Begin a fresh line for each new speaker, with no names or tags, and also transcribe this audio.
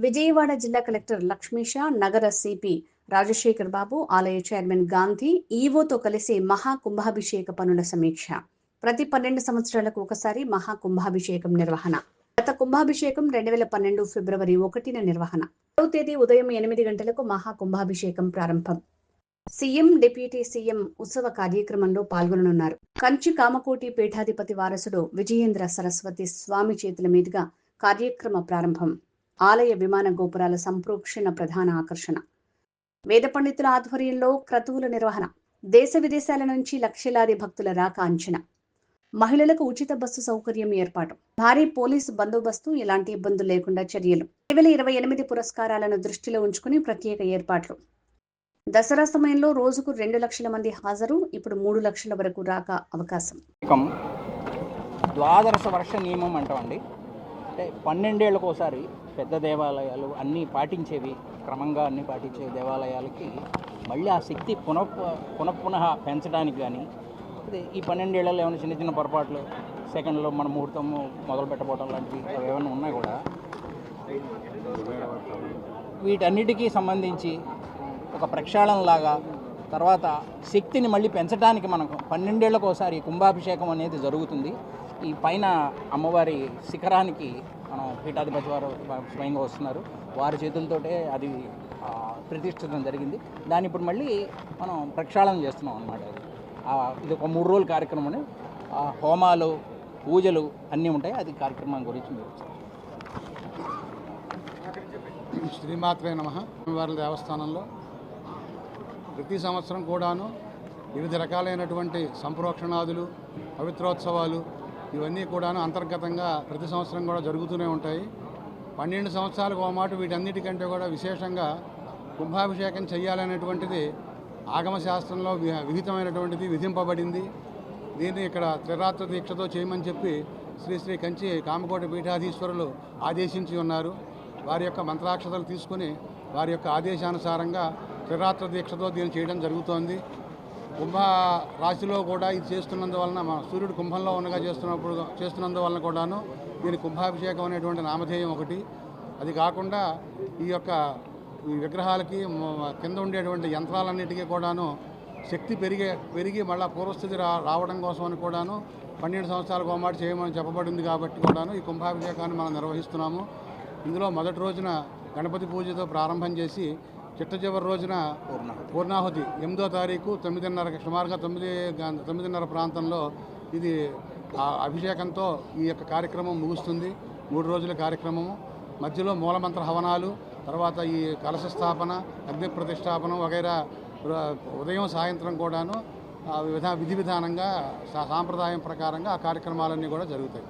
విజయవాడ జిల్లా కలెక్టర్ లక్ష్మీష, నగర సిపి రాజశేఖర్ బాబు, ఆలయ చైర్మన్ గాంధీ, ఈవోతో కలిసి మహాకుంభాభిషేక పనుల సమీక్ష. ప్రతి 12 సంవత్సరాలకు ఒకసారి మహాకుంభాభిషేకం నిర్వహణ. గత కుంభాభిషేకం 2012 ఫిబ్రవరి 1న నిర్వహణ. 6వ తేదీ ఉదయం 8 గంటలకు మహాకుంభాభిషేకం ప్రారంభం. సీఎం, డిప్యూటీ సీఎం ఉత్సవ కార్యక్రమంలో పాల్గొననున్నారు. కంచి కామకోటి పీఠాధిపతి వారసుడు విజయేంద్ర సరస్వతి స్వామి చేతుల మీదుగా కార్యక్రమ ప్రారంభం. ఆలయ విమాన గోపురాల సంప్రోక్షణ ప్రధాన ఆకర్షణ. వేద పండితుల ఆధ్వర్యంలో క్రతువుల నిర్వహణ. దేశ విదేశాల నుంచి లక్షలాది భక్తుల రాక అంచనా. మహిళలకు ఉచిత బస్సు సౌకర్యం ఏర్పాటు. భారీ పోలీసు బందోబస్తు, ఎలాంటి ఇబ్బందులు లేకుండా చర్యలు. 2028 పురస్కారాలను దృష్టిలో ఉంచుకుని ప్రత్యేక ఏర్పాట్లు. దసరా సమయంలో రోజుకు 2 లక్షల మంది హాజరు, ఇప్పుడు 3 లక్షల వరకు రాక అవకాశం.
ద్వాదశ వర్ష నియమం అంటామండి. అంటే 12 ఏళ్ళకు ఒకసారి పెద్ద దేవాలయాలు అన్నీ పాటించేవి, క్రమంగా అన్నీ పాటించే దేవాలయాలకి మళ్ళీ ఆ శక్తి పునః పెంచడానికి కానీ, అదే ఈ 12 ఏళ్లలో ఏమైనా చిన్న చిన్న పొరపాట్లు, సెకండ్లో మన ముహూర్తము మొదలు పెట్టబోవడం లాంటివి అవి ఏమైనా ఉన్నా కూడా వీటన్నిటికీ సంబంధించి ఒక ప్రక్షాళనలాగా తర్వాత శక్తిని మళ్ళీ పెంచడానికి మనకు 12 ఏళ్ళకు ఒకసారి కుంభాభిషేకం అనేది జరుగుతుంది. ఈ పైన అమ్మవారి శిఖరానికి మనం పీఠాధిపతి వారు స్వయంగా వస్తున్నారు, వారి చేతులతోటే అది ప్రతిష్ఠించడం జరిగింది. దాన్ని ఇప్పుడు మళ్ళీ మనం ప్రక్షాళన చేస్తున్నాం అన్నమాట. ఇది ఒక 3 రోజుల కార్యక్రమం. హోమాలు, పూజలు అన్నీ ఉంటాయి. అది కార్యక్రమం గురించి మీరు
శ్రీమాత్రే నమః. వారి దేవస్థానంలో ప్రతి సంవత్సరం కూడాను వివిధ రకాలైనటువంటి సంప్రోక్షణాదులు, పవిత్రోత్సవాలు ఇవన్నీ కూడాను అంతర్గతంగా ప్రతి సంవత్సరం కూడా జరుగుతూనే ఉంటాయి. 12 సంవత్సరాలకు ఒక మాట వీటన్నిటికంటే కూడా విశేషంగా కుంభాభిషేకం చేయాలనేటువంటిది ఆగమశాస్త్రంలో విహితమైనటువంటిది, విధింపబడింది. దీన్ని ఇక్కడ త్రిరాత్ర దీక్షతో చేయమని చెప్పి శ్రీ శ్రీ కంచి కామకోటి పీఠాధీశ్వరులు ఆదేశించి ఉన్నారు. వారి యొక్క మంత్రాక్షతలు తీసుకుని వారి యొక్క ఆదేశానుసారంగా త్రిరాత్ర దీక్షతో దీన్ని చేయడం జరుగుతోంది. కుంభ రాశిలో కూడా ఇది చేస్తున్నందువలన, మన సూర్యుడు కుంభంలో ఉండగా చేస్తున్నందువలన కూడాను దీని కుంభాభిషేకం అనేటువంటి నామధేయం ఒకటి. అది కాకుండా ఈ యొక్క విగ్రహాలకి కింద ఉండేటువంటి యంత్రాలన్నిటికీ కూడాను శక్తి పెరిగి మళ్ళీ పూర్వస్థితి రావడం కోసం అని కూడాను 12 సంవత్సరాలకు ఒకమాట చేయమని చెప్పబడింది. కాబట్టి కూడాను ఈ కుంభాభిషేకాన్ని మనం నిర్వహిస్తున్నాము. ఇందులో మొదటి రోజున గణపతి పూజతో ప్రారంభం చేసి చిట్ట చివరి రోజున పూర్ణాహుతి 8వ తారీఖు 9:30 సుమారుగా 9:30 ప్రాంతంలో ఇది అభిషేకంతో ఈ యొక్క కార్యక్రమం ముగుస్తుంది. 3 రోజుల కార్యక్రమము. మధ్యలో మూలమంత్ర హవనాలు, తర్వాత ఈ కలశ స్థాపన, అగ్ని ప్రతిష్టాపన వగైరా ఉదయం సాయంత్రం కూడాను విధి విధానంగా సాంప్రదాయం ప్రకారంగా ఆ కార్యక్రమాలన్నీ కూడా జరుగుతాయి.